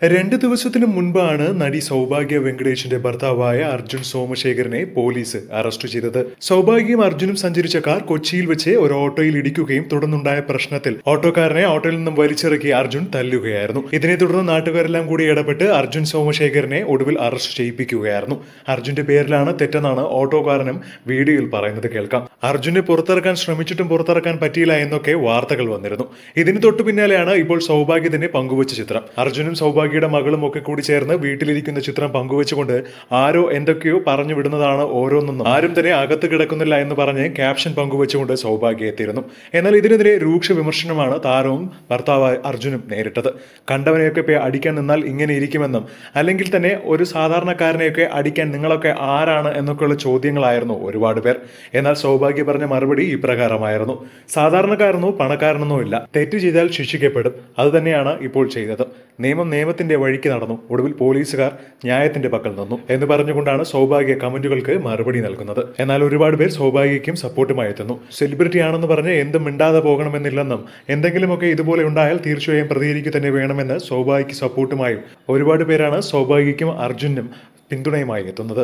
2 ദിവസത്തിനു മുൻപാണ് നടി സൗഭാഗ്യ വെങ്കടേഷിന്റെ ഭർത്താവായ അർജുൻ സോമശേഖരനെ പോലീസ് അറസ്റ്റ് ചെയ്തത്. സൗഭാഗ്യയും അർജുനും സഞ്ചരിച്ച കാർ കൊച്ചിയിൽ വെച്ച് ഒരു ഓട്ടോയിൽ ഇടിക്കുകയും തുടർന്നുണ്ടായ പ്രശ്നത്തിൽ ഓട്ടോക്കാരനെ ഓട്ടോയിൽ നിന്നും വലിച്ചിറക്കി അർജുൻ തല്ലുകയായിരുന്നു. ഇതിനെ തുടർന്ന് നാട്ടുകാരെല്ലാം കൂടി ഇടപെട്ട് അർജുൻ സോമശേഖരനെ ഒടുവിൽ അറസ്റ്റ് ചെയ്യിപ്പിക്കുകയായിരുന്നു. അർജുന്റെ പേരിലാണ് തെറ്റെന്നാണ് ഓട്ടോക്കാരനും വീഡിയോയിൽ പറയുന്നത് കേൾക്കാം. അർജുനെ പുറത്തിറക്കാൻ ശ്രമിച്ചിട്ടും പുറത്തിറക്കാൻ പറ്റിയില്ല എന്നൊക്കെ വാർത്തകൾ വന്നിരുന്നു. ഇതിന് തൊട്ടു പിന്നാലെയാണ് ഇപ്പോൾ സൗഭാഗ്യ തന്നെ പങ്കുവച്ച ചിത്രം. അർജുനും സൗഭാഗ്യയുടെ മകളും ഒക്കെ കൂടി ചേർന്ന് വീട്ടിലിരിക്കുന്ന ചിത്രം പങ്കുവെച്ചുകൊണ്ട് ആരോ എന്തൊക്കെയോ പറഞ്ഞു വിടുന്നതാണ് ഓരോന്നും, ആരും തന്നെ അകത്ത് കിടക്കുന്നില്ല എന്ന് പറഞ്ഞ് ക്യാപ്ഷൻ പങ്കുവെച്ചുകൊണ്ട് സൗഭാഗ്യ എത്തിയിരുന്നു. എന്നാൽ ഇതിനെതിരെ രൂക്ഷ വിമർശനമാണ് താരവും ഭർത്താവ് അർജുനും നേരിട്ടത്. കണ്ടവനെയൊക്കെ അടിക്കാൻ നിന്നാൽ ഇങ്ങനെ ഇരിക്കുമെന്നും, അല്ലെങ്കിൽ തന്നെ ഒരു സാധാരണക്കാരനെയൊക്കെ അടിക്കാൻ നിങ്ങളൊക്കെ ആരാണ് എന്നൊക്കെയുള്ള ചോദ്യങ്ങളായിരുന്നു ഒരുപാട് പേർ. എന്നാൽ സൗഭാഗ്യ പറഞ്ഞ മറുപടി ഇപ്രകാരമായിരുന്നു: സാധാരണക്കാരനോ പണക്കാരനോ ഇല്ല, തെറ്റ് ചെയ്താൽ ശിക്ഷിക്കപ്പെടും. അത് തന്നെയാണ് ഇപ്പോൾ ചെയ്തത്. നിയമം നിയമത്തിന്റെ വഴിക്ക് നടന്നു, ഒടുവിൽ പോലീസുകാർ ന്യായത്തിന്റെ പക്കൽ നിന്നു എന്ന് പറഞ്ഞുകൊണ്ടാണ് സൗഭാഗ്യ കമന്റുകൾക്ക് മറുപടി നൽകുന്നത്. എന്നാൽ ഒരുപാട് പേർ സൗഭാഗ്യയ്ക്കും സപ്പോർട്ടുമായി എത്തുന്നു. സെലിബ്രിറ്റി ആണെന്ന് പറഞ്ഞ് എന്തും മിണ്ടാതെ പോകണമെന്നില്ലെന്നും, എന്തെങ്കിലുമൊക്കെ ഇതുപോലെ ഉണ്ടായാൽ തീർച്ചയായും പ്രതികരിക്കുക തന്നെ വേണമെന്ന് സൗഭാഗ്യയ്ക്ക് സപ്പോർട്ടുമായും ഒരുപാട് പേരാണ് സൗഭാഗ്യയ്ക്കും അർജുനും പിന്തുണയുമായി എത്തുന്നത്.